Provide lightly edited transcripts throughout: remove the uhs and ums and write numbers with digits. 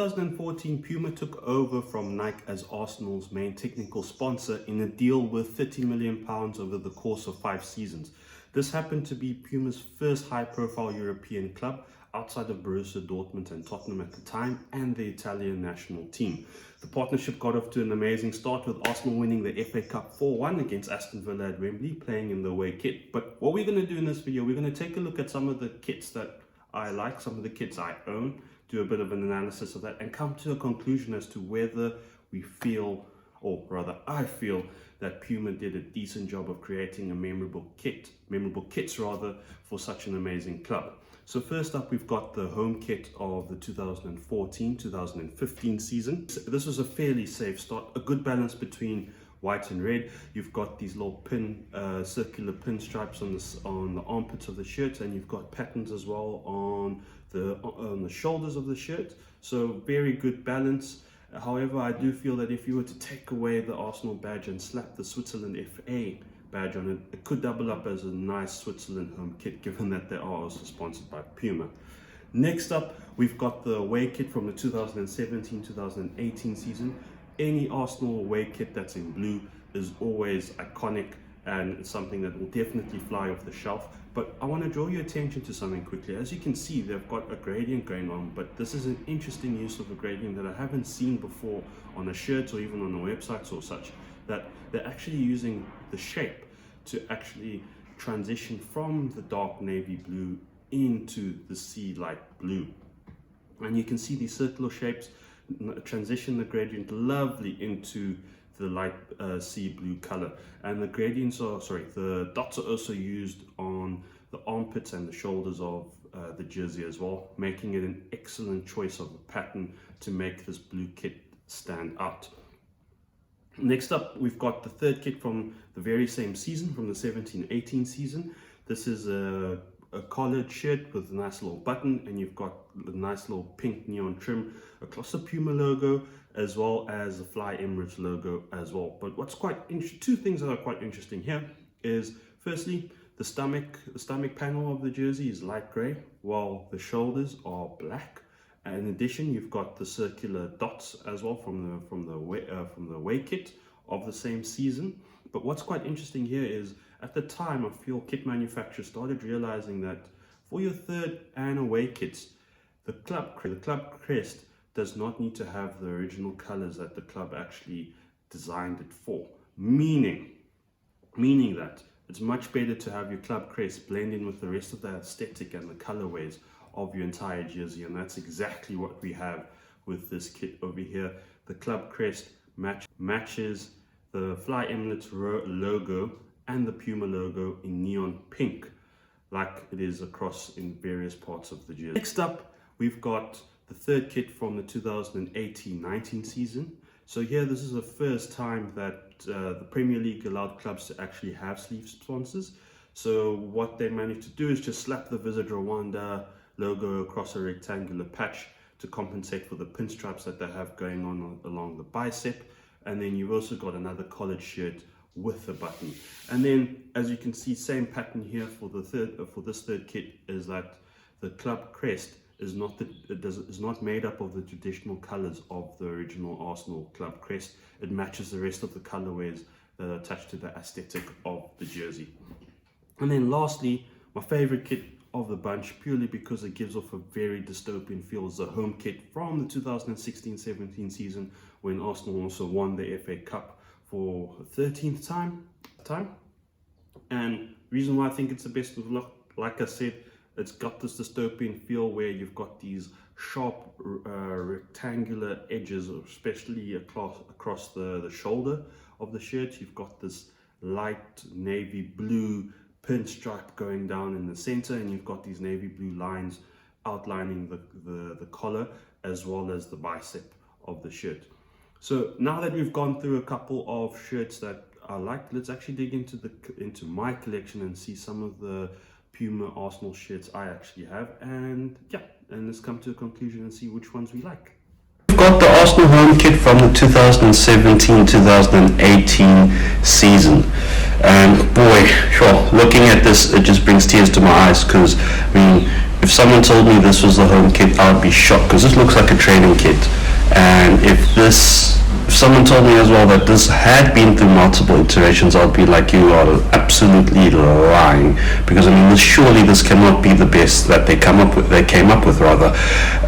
2014, Puma took over from Nike as Arsenal's main technical sponsor in a deal worth £30 million over the course of 5 seasons. This happened to be Puma's first high-profile European club outside of Borussia Dortmund and Tottenham at the time, and the Italian national team. The partnership got off to an amazing start, with Arsenal winning the FA Cup 4-1 against Aston Villa at Wembley, playing in the away kit. But what we're going to do in this video, we're going to take a look at some of the kits that I like, some of the kits I own, do a bit of an analysis of that, and come to a conclusion as to whether we feel, or rather I feel, that Puma did a decent job of creating a memorable kits for such an amazing club. So first up, we've got the home kit of the 2014-2015 season. This was a fairly safe start, a good balance between white and red. You've got these little circular pin stripes on the armpits of the shirt, and you've got patterns as well on the shoulders of the shirt. So very good balance. However, I do feel that if you were to take away the Arsenal badge and slap the Switzerland FA badge on it, it could double up as a nice Switzerland home kit, given that they are also sponsored by Puma. Next up, we've got the away kit from the 2017-2018 season. Any Arsenal away kit that's in blue is always iconic, and it's something that will definitely fly off the shelf. But I want to draw your attention to something quickly. As you can see, they've got a gradient going on, but this is an interesting use of a gradient that I haven't seen before on a shirt or even on the websites or such, that they're actually using the shape to actually transition from the dark navy blue into the sea light blue. And you can see these circular shapes transition the gradient lovely into the light sea blue color, and the dots are also used on the armpits and the shoulders of the jersey as well, making it an excellent choice of a pattern to make this blue kit stand out. Next up, we've got the third kit from the very same season, from the 17-18 season. This is a collared shirt with a nice little button, and you've got the nice little pink neon trim across the Puma logo, as well as the Fly Emirates logo as well. But what's two things that are quite interesting here is, firstly, the stomach panel of the jersey is light grey, while the shoulders are black. And in addition, you've got the circular dots as well from the away kit of the same season. But what's quite interesting here is, at the time, I feel kit manufacturers started realizing that for your third and away kits, the club crest does not need to have the original colors that the club actually designed it for. Meaning that it's much better to have your club crest blend in with the rest of the aesthetic and the colorways of your entire jersey, and that's exactly what we have with this kit over here. The club crest matches the Fly Emirates logo and the Puma logo in neon pink, like it is across in various parts of the jersey. Next up, we've got the third kit from the 2018-19 season. So here, this is the first time that the Premier League allowed clubs to actually have sleeve sponsors. So what they managed to do is just slap the Visit Rwanda logo across a rectangular patch to compensate for the pinstripes that they have going on along the bicep. And then you've also got another collared shirt with the button. And then, as you can see, same pattern here for this third kit, is that the club crest is not made up of the traditional colors of the original Arsenal club crest. It matches the rest of the colorways that are attached to the aesthetic of the jersey. And then lastly, my favorite kit of the bunch, purely because it gives off a very dystopian feel, is the home kit from the 2016-17 season, when Arsenal also won the FA Cup for the 13th time. And the reason why I think it's the best of luck, like I said, it's got this dystopian feel where you've got these sharp rectangular edges, especially across the shoulder of the shirt. You've got this light navy blue pinstripe going down in the center, and you've got these navy blue lines outlining the collar as well as the bicep of the shirt. So now that we've gone through a couple of shirts that I like, let's actually dig into my collection and see some of the Puma Arsenal shirts I actually have, and let's come to a conclusion and see which ones we like. We've got the Arsenal home kit from the 2017-2018 season, and boy, sure, looking at this, it just brings tears to my eyes, because I mean, if if someone told me this was the home kit, I would be shocked, because this looks like a training kit. And if someone told me as well that this had been through multiple iterations, I'd be like, you are absolutely lying, because I mean, surely this cannot be the best that they came up with rather.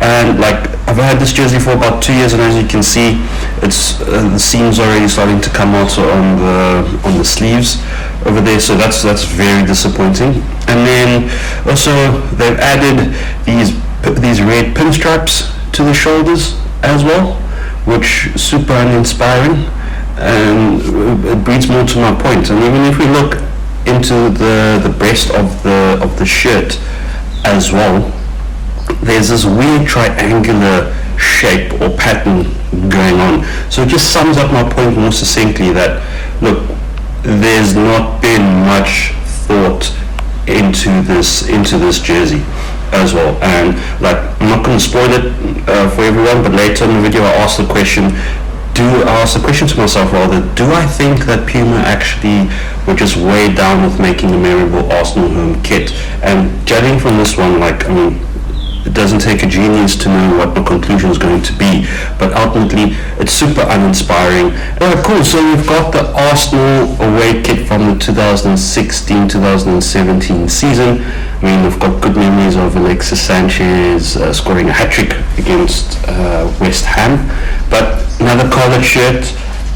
And like, I've had this jersey for about 2 years, and as you can see, it's the seams already starting to come out on the sleeves over there, so that's very disappointing. And then also they've added these red pinstripes to the shoulders as well, which is super uninspiring, and it breeds more to my point. And even if we look into the breast of the shirt as well, there's this weird triangular shape or pattern going on. So it just sums up my point more succinctly that, look, there's not been much thought into this jersey as well. And like, I'm not going to spoil it for everyone, but later in the video I asked the question to myself rather, do I think that Puma actually were just way down with making the memorable Arsenal home kit? And judging from this one, like, I mean, it doesn't take a genius to know what the conclusion is going to be, but ultimately it's super uninspiring. Cool, so we've got the Arsenal away kit from the 2016-2017 season. I mean, we've got good memories of Alexis Sanchez scoring a hat-trick against West Ham, but another collared shirt,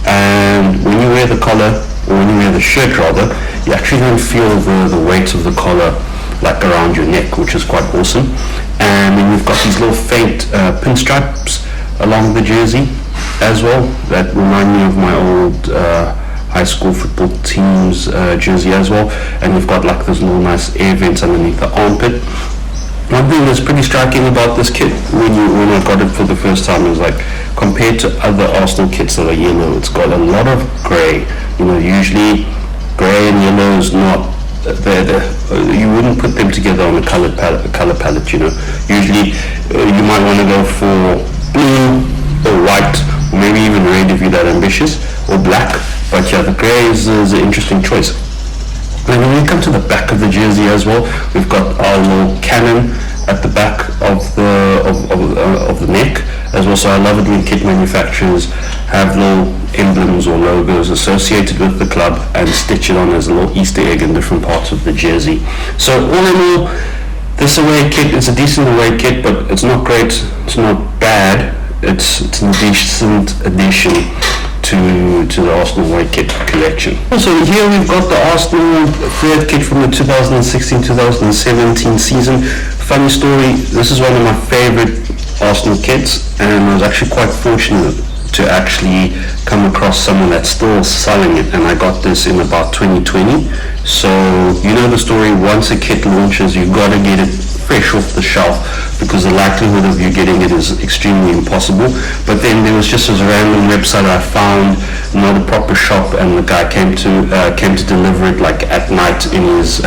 and when you wear the collar, or when you wear the shirt rather, you actually don't feel the weight of the collar like around your neck, which is quite awesome. And then we've got these little faint pinstripes along the jersey as well that remind me of my old high school football team's jersey as well. And we've got like those little nice air vents underneath the armpit. One thing that's pretty striking about this kit when I got it for the first time is, like, compared to other Arsenal kits that are yellow, it's got a lot of grey. You know, usually grey and yellow is not you wouldn't put them together on a color palette, you know. Usually you might want to go for blue or white, or maybe even red if you're that ambitious, or black. But yeah, the grey is an interesting choice. And when we come to the back of the jersey as well, we've got our little cannon at the back of the neck as well. So I love it when kit manufacturers have little emblems or logos associated with the club and stitch it on as a little Easter egg in different parts of the jersey. So all in all, this away kit is a decent away kit, but it's not great, it's not bad, it's a decent addition to the Arsenal away kit collection. Also here we've got the Arsenal third kit from the 2016-2017 season. Funny story, this is one of my favorite Arsenal kits, and I was actually quite fortunate to actually come across someone that's still selling it, and I got this in about 2020. So you know the story, once a kit launches, you gotta get it fresh off the shelf, because the likelihood of you getting it is extremely impossible. But then there was just this random website I found, not a proper shop, and the guy came to deliver it like at night in his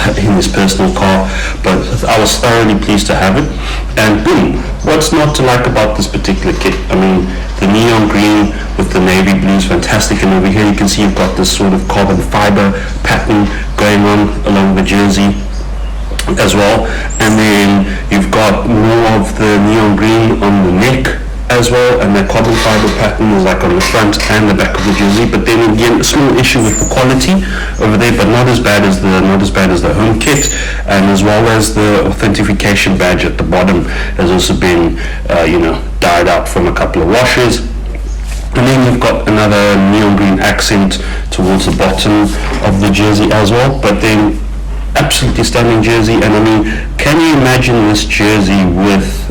personal car. But I was thoroughly pleased to have it, and boom, what's not to like about this particular kit? I mean, the neon green with the navy blue is fantastic, and over here you can see you've got this sort of carbon fiber pattern going on along the jersey as well. And then you've got more of the neon green on the neck as well, and the carbon fiber pattern is like on the front and the back of the jersey. But then again, a small issue with the quality over there, but not as bad as the home kit. And as well as the authentication badge at the bottom has also been dyed out from a couple of washes. And then you've got another neon green accent towards the bottom of the jersey as well. But then absolutely stunning jersey. And I mean, can you imagine this jersey with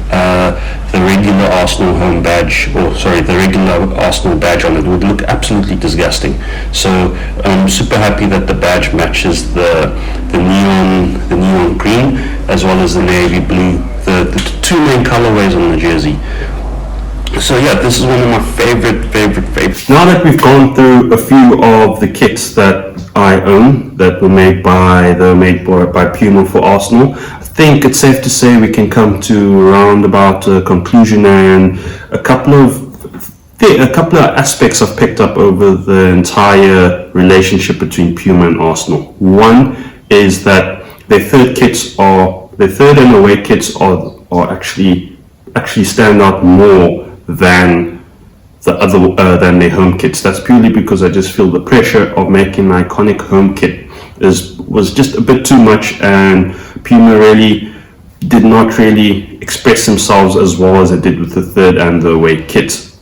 the regular Arsenal home badge, the regular Arsenal badge on it? Would look absolutely disgusting. So I'm super happy that the badge matches the neon green as well as the navy blue, the two main colorways on the jersey. So yeah, this is one of my favorite. Now that we've gone through a few of the kits that I own that were made by Puma for Arsenal, I think it's safe to say we can come to around about a conclusion, and a couple of aspects I've picked up over the entire relationship between Puma and Arsenal. One is that their third kits are the third and away kits are actually stand out more than than their home kits. That's purely because I just feel the pressure of making an iconic home kit was just a bit too much, and Puma really did not really express themselves as well as it did with the third and the away kits.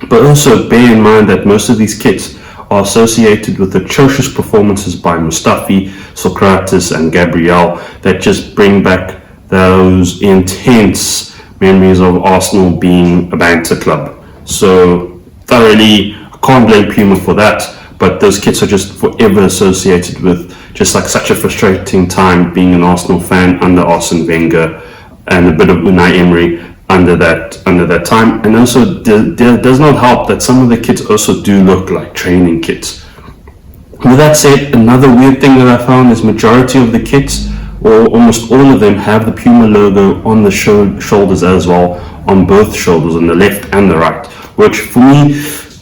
But also bear in mind that most of these kits are associated with atrocious performances by Mustafi, Socrates and Gabriel that just bring back those intense memories of Arsenal being a banter club. So thoroughly, I can't blame Puma for that, but those kits are just forever associated with just like such a frustrating time being an Arsenal fan under Arsene Wenger and a bit of Unai Emery under that time. And also does not help that some of the kits also do look like training kits. With that said, another weird thing that I found is majority of the kits, or almost all of them, have the Puma logo on the shoulders as well, on both shoulders, on the left and the right, which for me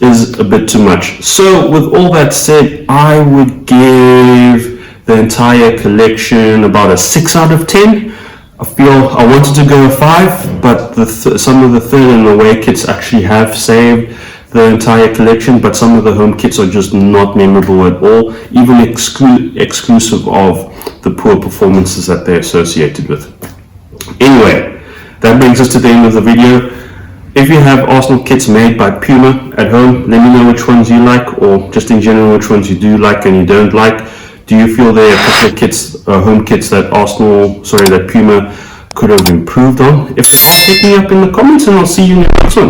is a bit too much. So with all that said, I would give the entire collection about a 6 out of 10. I feel I wanted to go a 5, but some of the third and away kits actually have saved the entire collection, but some of the home kits are just not memorable at all, even exclusive of the poor performances that they're associated with. Anyway, that brings us to the end of the video. If you have Arsenal kits made by Puma at home, let me know which ones you like, or just in general which ones you do like and you don't like. Do you feel there are a couple of kits, home kits that that Puma could have improved on? If so, hit me up in the comments and I'll see you in the next one.